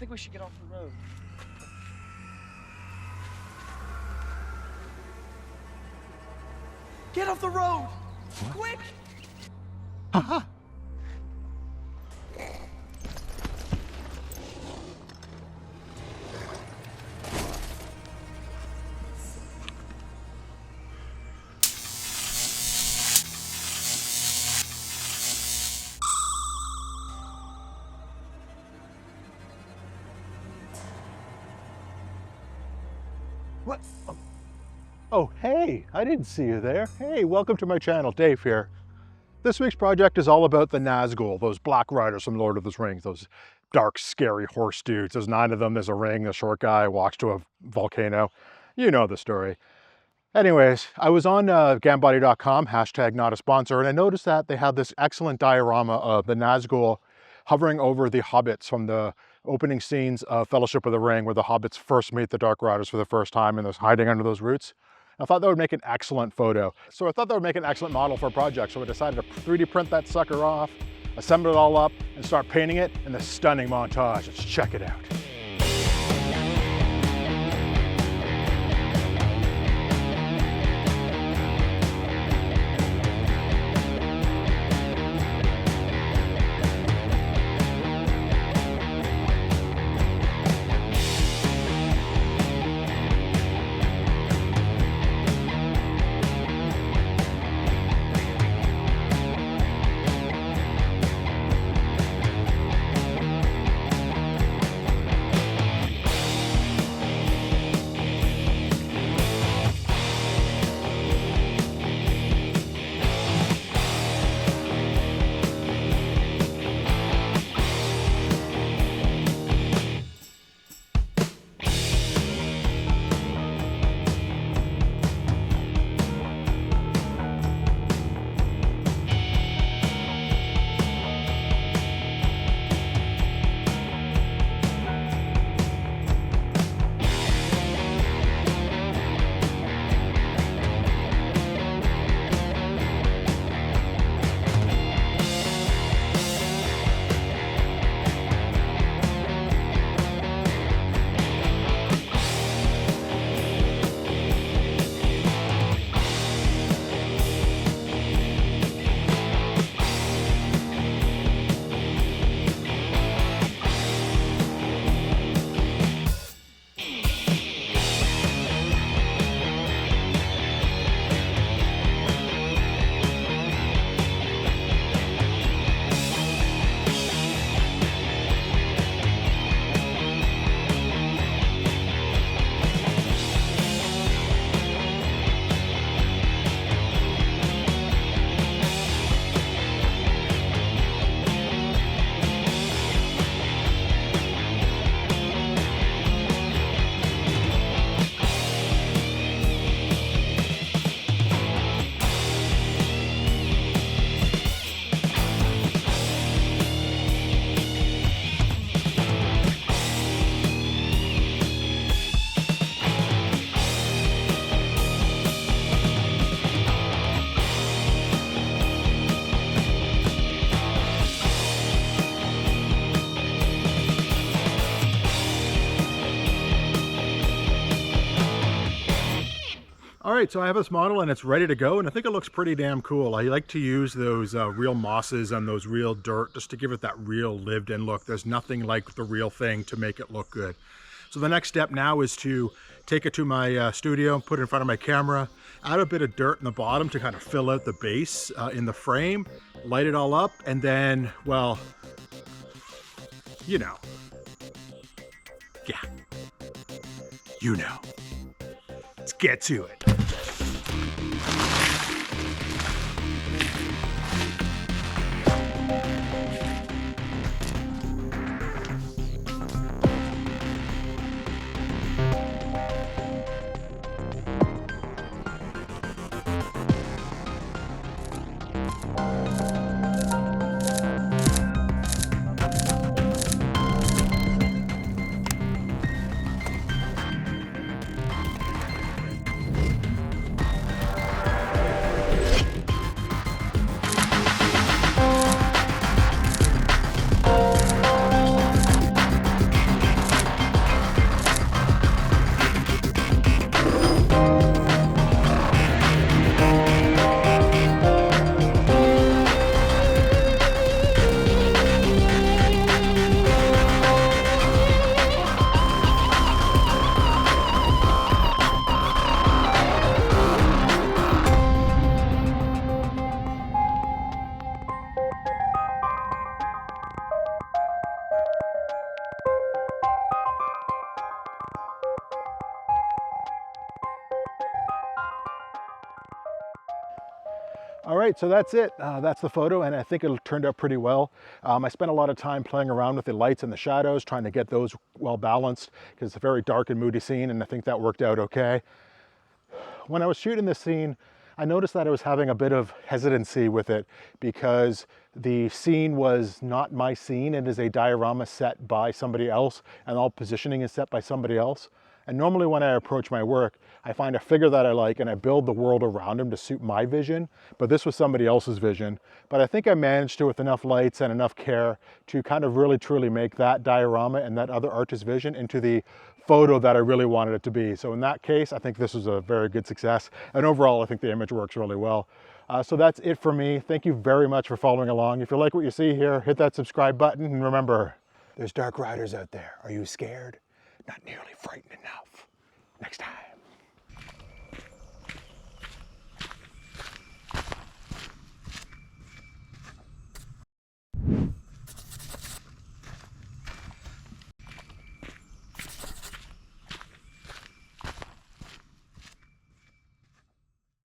think we should get off the road. Get off the road! What? Quick! Haha! What? Oh, hey, I didn't see you there. Hey, welcome to my channel, Dave here. This week's project is all about the Nazgul, those black riders from Lord of the Rings, those dark, scary horse dudes. There's 9 of them, there's a ring, a short guy walks to a volcano. You know the story. Anyways, I was on gambody.com, hashtag not a sponsor, and I noticed that they have this excellent diorama of the Nazgul hovering over the Hobbits from the opening scenes of Fellowship of the Ring, where the Hobbits first meet the Dark Riders for the first time and they're hiding under those roots. I thought that would make an excellent photo. So I thought that would make an excellent model for a project. So I decided to 3D print that sucker off, assemble it all up, and start painting it in this stunning montage. Let's check it out. All right, so I have this model and it's ready to go, and I think it looks pretty damn cool. I like to use those real mosses and those real dirt just to give it that real lived-in look. There's nothing like the real thing to make it look good. So the next step now is to take it to my studio, put it in front of my camera, add a bit of dirt in the bottom to kind of fill out the base in the frame, light it all up, and then, well, you know. Yeah. You know. Let's get to it. All right, so that's it. That's the photo, and I think it turned out pretty well. I spent a lot of time playing around with the lights and the shadows, trying to get those well balanced, because it's a very dark and moody scene, and I think that worked out okay. When I was shooting this scene, I noticed that I was having a bit of hesitancy with it because the scene was not my scene. It is a diorama set by somebody else, and all positioning is set by somebody else. And normally when I approach my work, I find a figure that I like and I build the world around him to suit my vision, but this was somebody else's vision. But I think I managed to, with enough lights and enough care, to kind of really truly make that diorama and that other artist's vision into the photo that I really wanted it to be. So in that case, I think this was a very good success. And overall, I think the image works really well. So that's it for me. Thank you very much for following along. If you like what you see here, hit that subscribe button. And remember, there's dark riders out there. Are you scared? Not nearly frightened enough. Next time.